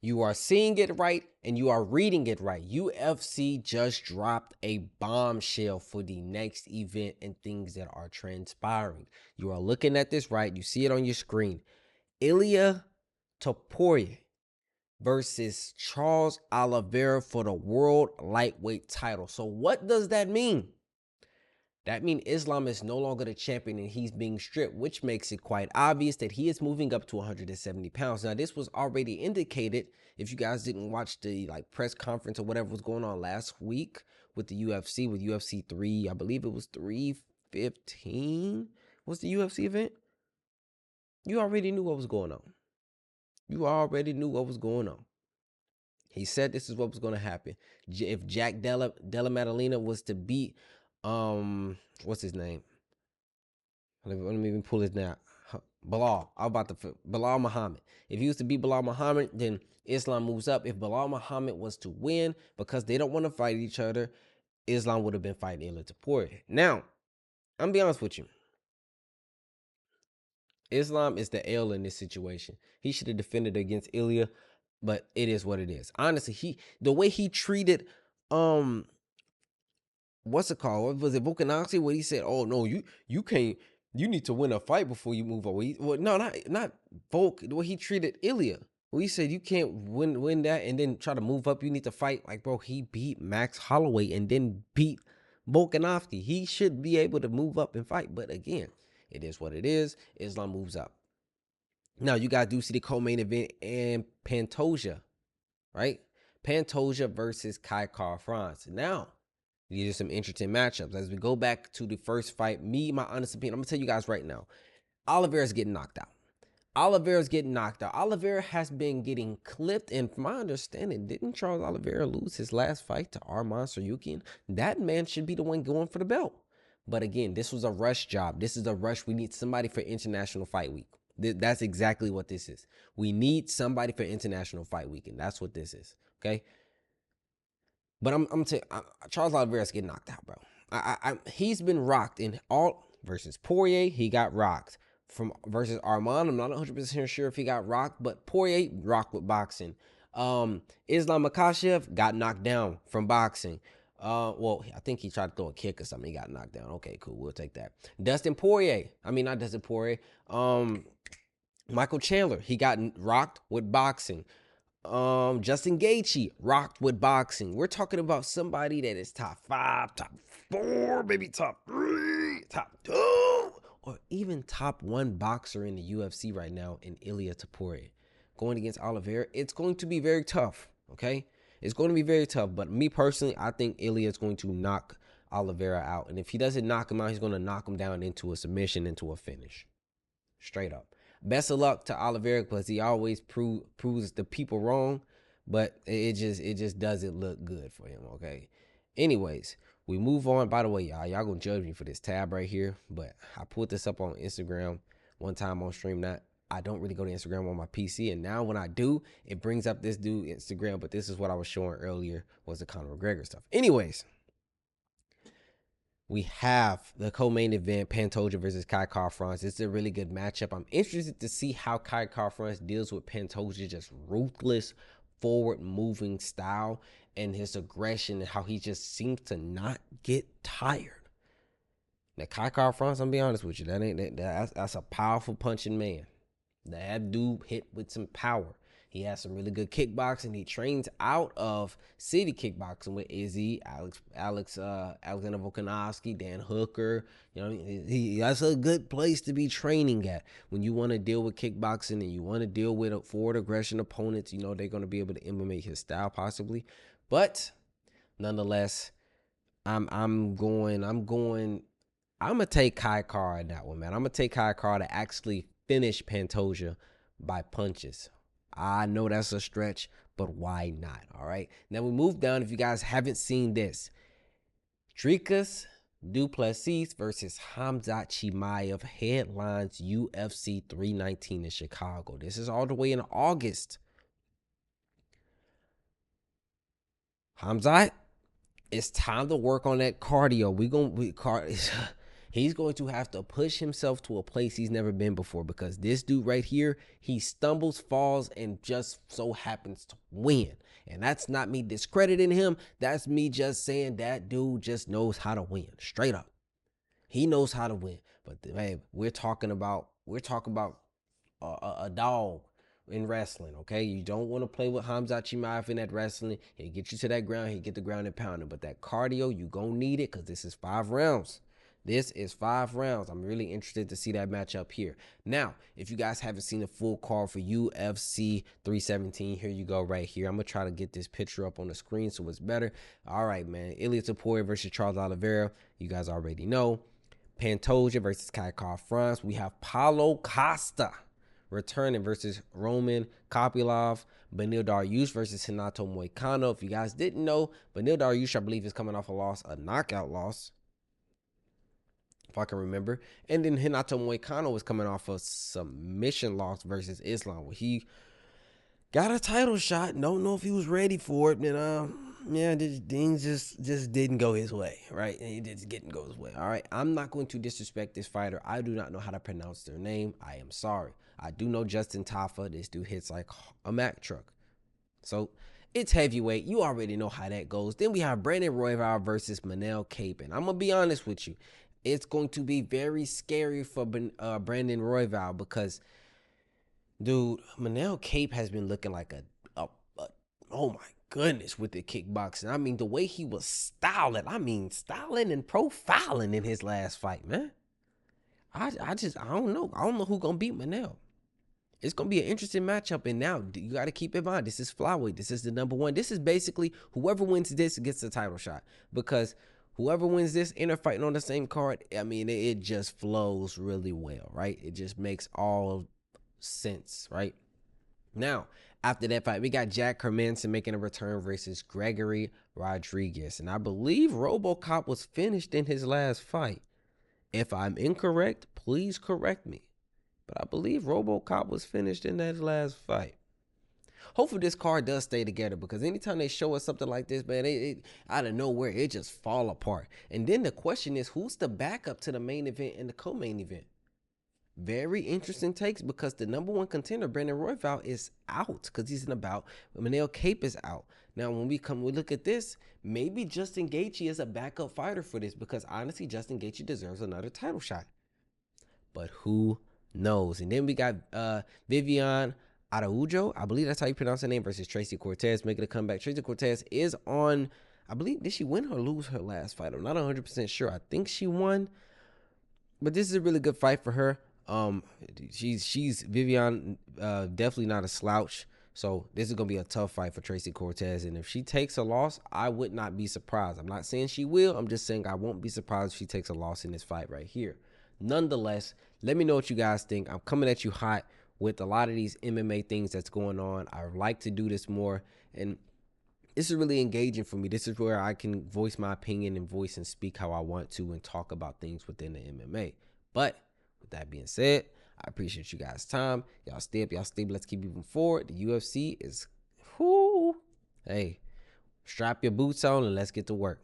You are seeing it right and you are reading it right. UFC just dropped a bombshell for the next event and things that are transpiring. You are looking at this right. You see it on your screen. Ilia Topuria versus Charles Oliveira for the world lightweight title. So what does that mean? That means Islam is no longer the champion and he's being stripped, which makes it quite obvious that he is moving up to 170 pounds. Now, this was already indicated. If you guys didn't watch the press conference or whatever was going on last week with the UFC, with UFC 3, I believe it was 315 was the UFC event. You already knew what was going on. You already knew what was going on. He said this is what was going to happen. If Jack Della Maddalena was to beat, what's his name? Let me even pull his name. Bilal. Bilal Muhammad. If he was to beat Bilal Muhammad, then Islam moves up. If Bilal Muhammad was to win, because they don't want to fight each other, Islam would have been fighting Ilia Topuria. Now, I'm gonna be honest with you. Islam is the L in this situation. He should have defended against Ilia, but it is what it is. Honestly, the way he treated what's it called? What was it, Volkanovski? Where he said, "Oh no, you can't. You need to win a fight before you move over." Well, no, not Volk. The way he treated Ilya. Well, he said you can't win that and then try to move up. You need to fight. Like, bro, he beat Max Holloway and then beat Volkanovski. He should be able to move up and fight. But again, it is what it is. Islam moves up. Now you guys do see the co-main event and Pantoja, right? Pantoja versus Kai Kara-France. Now, these are some interesting matchups. As we go back to the first fight, my honest opinion, I'm going to tell you guys right now, Oliveira's getting knocked out. Oliveira has been getting clipped, and from my understanding, didn't Charles Oliveira lose his last fight to Arman Tsarukyan? That man should be the one going for the belt. But again, this was a rush job. This is a rush. We need somebody for International Fight Week. That's exactly what this is. We need somebody for International Fight Week, and that's what this is, okay? But I'm telling you, Charles Oliveira's getting knocked out, bro. He's been rocked in all versus Poirier. He got rocked from versus Arman. I'm not 100% sure if he got rocked, but Poirier rocked with boxing. Islam Makhachev got knocked down from boxing. Well, I think he tried to throw a kick or something. He got knocked down. Okay, cool. We'll take that. Dustin Poirier. I mean, not Dustin Poirier. Michael Chandler. He got rocked with boxing. Justin Gaethje rocked with boxing. We're talking about somebody that is top 5, top 4, maybe top 3, top 2, or even top 1 boxer in the UFC right now in Ilia Topuria. Going against Oliveira, it's going to be very tough, okay? It's going to be very tough, but me personally, I think Ilia is going to knock Oliveira out. And if he doesn't knock him out, he's going to knock him down into a submission, into a finish. Straight up. Best of luck to Oliveira because he always proves the people wrong, but it just doesn't look good for him, okay? Anyways, we move on. By the way, y'all gonna judge me for this tab right here, but I put this up on Instagram one time on stream. I don't really go to Instagram on my PC, and now when I do, it brings up this dude Instagram, but this is what I was showing earlier was the Conor McGregor stuff. Anyways, we have the co-main event, Pantoja versus Kai Kara-France. It's a really good matchup. I'm interested to see how Kai Kara-France deals with Pantoja's just ruthless, forward-moving style and his aggression and how he just seems to not get tired. Now, Kai Kara-France, I'm gonna be honest with you, that's a powerful punching man. That dude hit with some power. He has some really good kickboxing. He trains out of City Kickboxing with Izzy, Alexander Volkanovski, Dan Hooker. You know, that's a good place to be training at when you want to deal with kickboxing and you want to deal with forward aggression opponents. You know they're going to be able to implement his style possibly, but nonetheless, I'm gonna take Kai Kara in that one, man. I'm gonna take Kai Kara to actually finish Pantoja by punches. I know that's a stretch, but why not? All right. Now we move down. If you guys haven't seen this, Dricus du Plessis versus Khamzat Chimaev headlines UFC 319 in Chicago. This is all the way in August. Khamzat, it's time to work on that cardio. He's going to have to push himself to a place he's never been before, because this dude right here, he stumbles, falls, and just so happens to win. And that's not me discrediting him. That's me just saying that dude just knows how to win. Straight up. He knows how to win. But hey, we're talking about a dog in wrestling, okay? You don't want to play with Hamza Chimaev in that wrestling. He'll get you to that ground. He'll get the ground and pounding. But that cardio, you going to need it, because this is 5 rounds. This is 5 rounds. I'm really interested to see that matchup here. Now, if you guys haven't seen the full card for UFC 317, here you go right here. I'm going to try to get this picture up on the screen so it's better. All right, man. Ilia Topuria versus Charles Oliveira. You guys already know. Pantoja versus Kai France. We have Paulo Costa returning versus Roman Kopylov. Beneil Dariush versus Renato Moicano. If you guys didn't know, Beneil Dariush, I believe, is coming off a knockout loss, if I can remember. And then Renato Moicano was coming off a submission loss versus Islam, where he got a title shot. Don't know if he was ready for it. And things just didn't go his way, right? He just didn't go his way. All right. I'm not going to disrespect this fighter. I do not know how to pronounce their name. I am sorry. I do know Justin Tafa. This dude hits like a Mack truck. So it's heavyweight. You already know how that goes. Then we have Brandon Royval versus Manel Kape. And I'm going to be honest with you. It's going to be very scary for Brandon Royval, because, dude, Manel Kape has been looking like oh my goodness, with the kickboxing. I mean, the way he was styling and profiling in his last fight, man. I don't know. I don't know who's going to beat Manel. It's going to be an interesting matchup. And now you got to keep in mind, this is flyweight. This is the number one. This is basically whoever wins this gets the title shot, because whoever wins this and they're fighting on the same card, I mean, it just flows really well, right? It just makes all sense, right? Now, after that fight, we got Jack Hermanson making a return versus Gregory Rodriguez. And I believe RoboCop was finished in his last fight. If I'm incorrect, please correct me. But I believe RoboCop was finished in that last fight. Hopefully this card does stay together, because anytime they show us something like this, man, it out of nowhere, it just fall apart. And then the question is, who's the backup to the main event and the co-main event? Very interesting takes, because the number one contender, Brandon Royval, is out because he's in a bout. Manel Kape is out. Now, when we look at this, maybe Justin Gaethje is a backup fighter for this, because honestly, Justin Gaethje deserves another title shot. But who knows? And then we got Viviane Araujo, I believe that's how you pronounce her name, versus Tracy Cortez, making a comeback. Tracy Cortez is on, I believe, did she win or lose her last fight? I'm not 100% sure. I think she won, but this is a really good fight for her. She's Viviane, definitely not a slouch. So this is gonna be a tough fight for Tracy Cortez, and if she takes a loss, I would not be surprised. I'm not saying she will. I'm just saying I won't be surprised if she takes a loss in this fight right here. Nonetheless, let me know what you guys think. I'm coming at you hot with a lot of these MMA things that's going on. I like to do this more, and this is really engaging for me. This is where I can voice my opinion and voice and speak how I want to and talk about things within the MMA. But with that being said, I appreciate you guys' time. Y'all stay up, y'all stable. Let's keep moving forward. The UFC is, whoo. Hey, strap your boots on and let's get to work.